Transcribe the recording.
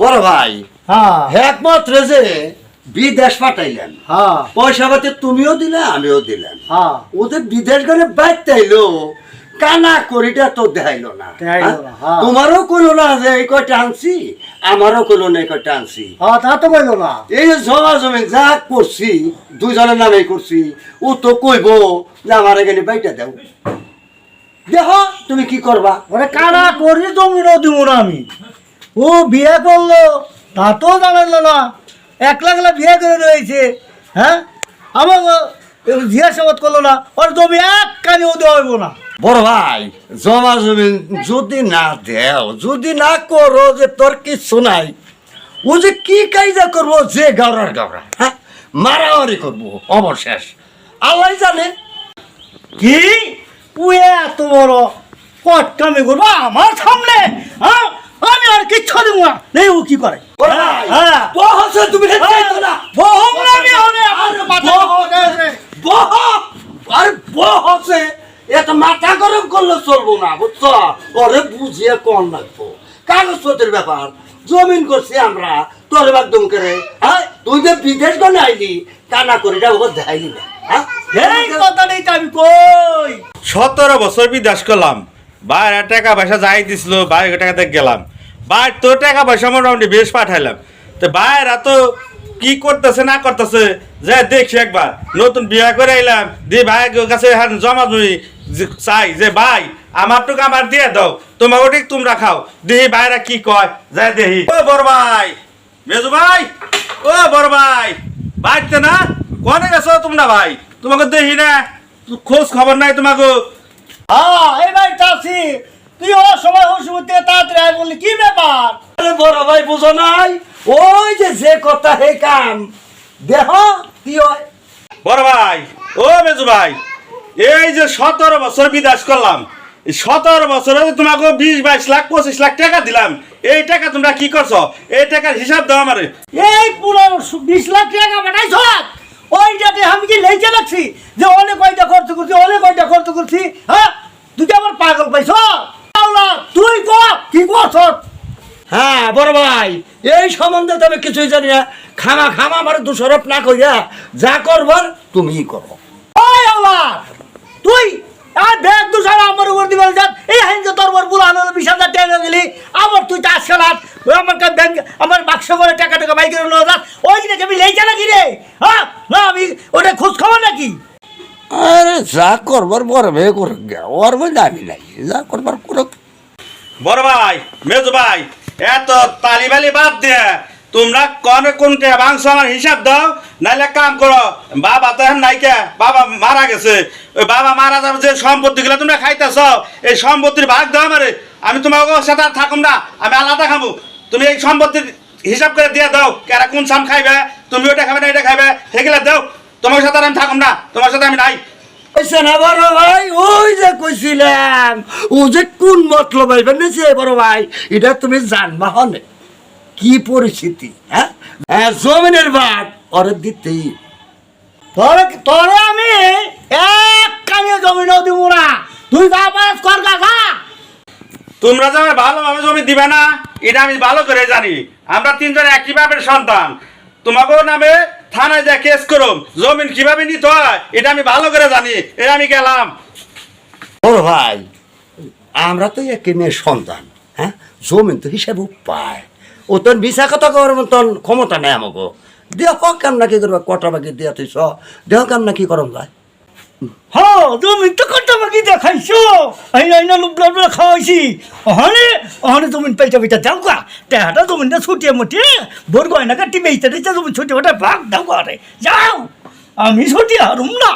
বড় ভাই হ্যাঁ একমাত্র যে বিদেশ পাঠাইলেন, হ্যাঁ পয়সা পাতি তুমিও দিলে আমিও দিলেন। হ্যাঁ ওদের বিদেশ গেলে বাইতে আইলো, কানা করিটা তো দেখাইলো না। দেখাইলো না, হ্যাঁ। তোমারও কইলো না যে এই কয়টা আনছি, আমারও কইলো না এই কয়টা আনছি। হ্যাঁ তা তো বললো না। এই যে জমা জমি যা করছি দুইজনের নামে করছি, ও তো কইব যে আমার এখানে বাইটা দাও। দেখো তুমি কি করবা। ওরে কানা করি জমিরও দিব না আমি। ও বিয়ে করলো তা তো জানালো না, একলা একলা বিয়ে করে রয়েছে। হ্যাঁ আমার জিজ্ঞাসাবাদ করলো না, ওর জমি এক কানিও দেওয়া হইব না। বড় ভাই জমা জমি যদি না দেও, যদি না করো যে তোর কিছু নাই, ও যে কি কায়দা করবো যে গাওরার গাওরা, হ্যাঁ মারামারি করবো অবশেষ আল্লাহ জানে। কি ও এত বড় কটকামি করবো আমার সামনে? হ্যাঁ আমি আর কিচ্ছু দিব না। নেই ও কি করে? বড় ভাই, হ্যাঁ বহসে তুমি চাইতো না। বহুম না আমি হবে আমার মাথা আর বহসে এত মাথা গরম করলে চলবো না, বুঝছো? ওরে বুঝিয়ে কম লাগবো। কাগজপত্রের ব্যাপার, জমিন করছি আমরা, তোর একদম করে। হ্যাঁ তুই যে বিদেশ গনে আইলি, কানা করিটা ওকে দেখাইলি না। হ্যাঁ এই কথাটাই তো আমি কই। 17 বছর বিদেশ করলাম, বাইরে টাকা পয়সা যাই দিছিল, বাইরে টাকাতে গেলাম, বাইর তো টাকা পয়সা মোটামুটি বেশ পাঠাইলাম। তো বাইরা তো কি করতেছে না করতেছে যে দেখছি একবার। নতুন বিয়ে করে এলাম, দিয়ে ভাই কাছে জমা জমি চাই যে ভাই আমার টুকু আমার দিয়ে দাও, তোমাকে ঠিক তোমরা খাও। দেখি বাইরা কি কয়, যাই দেখি। ও বড় ভাই, মেজু ভাই, ও বড় ভাই, বাড়িতে না কনে গেছো তোমরা ভাই? তোমাকে দেখি না, খোঁজ খবর নাই তোমাকে। হ্যাঁ এই বাড়িটা আছি, তুই ও সময় অসুবিধা থেকে তাড়াতাড়ি আয় বললি কি ব্যাপার? আরে বড় ভাই বুঝো নাই, ওই যে কথা হে কাম দেহ কি হয়। বড় ভাই, ও মেজু ভাই, এই যে 17 বছর বিদেশ করলাম, এই 17 বছরে তোমাকে 20-22 লাখ 25 লাখ টাকা দিলাম, এই টাকা তোমরা কি করছো? এই টাকার হিসাব দাও আমারে। এই পুরো 20 লাখ টাকা বানাইছ, ওইটাতে আমি কি লেগে লাগছি যে অনেক কয়টা খরচ করছি, অনেক কয়টা খরচ করছি? হ্যাঁ তুই কি আমার পাগল পাইছ? তুই কর কি করছ? হ্যাঁ বড় ভাই, এই সম্বন্ধে তো আমি কিছুই জানি না। খামা খামা আমার দোষারোপ না কইরা যা করবার তুমিই করো। ওই আল্লাহ, তুই আর ব্যাগ দুসার আমার উপর দিবেল যাত, এই হাইনকে তোর উপর বুলানো 20,000 টাকা গেলি, আবার তুই চাষ খেলাত আমার ব্যাংক আমার বাক্স করে টাকা টাকা বাইক করে নিয়ে যাস, ওই নাকি আমি লেগে নাকি রে? হ্যাঁ না আমি ওটা খোঁজ খবর নাকি? আরে যা করবার বড় ভাই করুক গে, ওর মধ্যে আমি নাই, যা করবার করুক। বড় ভাই, মেজু ভাই, এত তালিবালি বাদ দিয়ে তোমরা কোন কোনটা মাংস আমার হিসাব দাও, নাইলে কাম করো। বাবা তো এখন নাইকে, বাবা মারা গেছে। ওই বাবা মারা যাবে যে সম্পত্তিগুলো তোমরা খাইতেছ, এই সম্পত্তির ভাগ দাও আমারে। আমি তোমাকে সাথে আর থাকুম না, আমি আলাদা খাবো। তুমি এই সম্পত্তির হিসাব করে দিয়ে দাও, কারা কোন সাম খাইবে, তুমি ওটা খাবে না এটা খাইবে, সেগুলো দাও। তোমার সাথে আর আমি থাকুম না, তোমার সাথে আমি নাই। কইছে না বড় ভাই, ওই যে কইছিলাম, ও যে কোন মতলব আইবেন নিছে বড় ভাই, এটা তুমি জানবা হনে কি পরিস্থিতি। হ্যাঁ হ্যাঁ জমিনের ভাগ ওরে দিতেই। তোরে তোরে আমি এক কানিয়ে জমিনও দিব না, তুই যা পাস কর গা। তোমরা যে আমার ভালোভাবে জমি দিবে না, এটা আমি ভালো করে জানি। আমরা তিনজন একই বাপের সন্তান। তোমাকেও নামে থানায় যা কেস করো, জমিন কিভাবে নিতে হয় এটা আমি ভালো করে জানি। এটা আমি গেলাম। বড় ভাই, আমরা তো একে মেয়ের সন্তান। হ্যাঁ জমিন তো হিসাব পায়, ও তোর বিশা কথা করার মতন ক্ষমতা নেই আমাকে। দেহ কাম না কি করবা, কটা বাকি দিয়া তুইছ, দেহ কাম না কি করম যায়। হ্যাঁ জমিন তো কত বাকি দেখাইছো, আইনা লুবলা খাওয়াইছি, ওখানে জমিন পাইটা পাইটা দাও গা, টাকাটা জমিনটা ছুটিয়ে মুটিয়ে ভোর গয়না কাটি বেইতে দিতে জমিন ছুটিয়ে ওটা ভাগ দাও গা রে, যাও আমি ছুটি হারুম না।